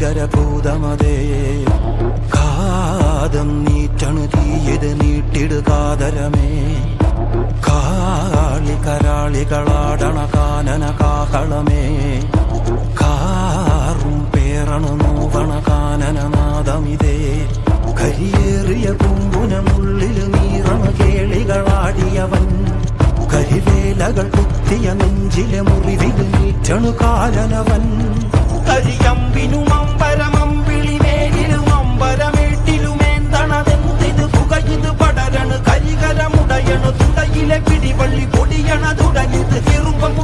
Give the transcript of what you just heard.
ഭീകരഭൂതമതേ കാതം നീറ്റണു തീയത് നീട്ടിടുകാതരമേ കാളി കരാളികളാടണ കാനന കാഹളമേ കാറും പേറണു നോവണ കാനനനാദമിതേ കരിയേറിയ പൂമ്പുനമുള്ളില് നീറണ കേളികളാടിയവൻ കരിവേലകൾ കുത്തിയ നെഞ്ചിലെ മുറിവില് നീറ്റണു കാലനവൻ കരിയമ്പിനും അമ്പരമമ്പിളി മേലിലും അമ്പരമേട്ടിലുമേന്തണതെന്തിത് പുകയിത് പടരണു കരികരമുടയണു തുടയിലെ പിടിവള്ളി പൊടിയണ തുടങ്ങിത് ചെറുമ്പും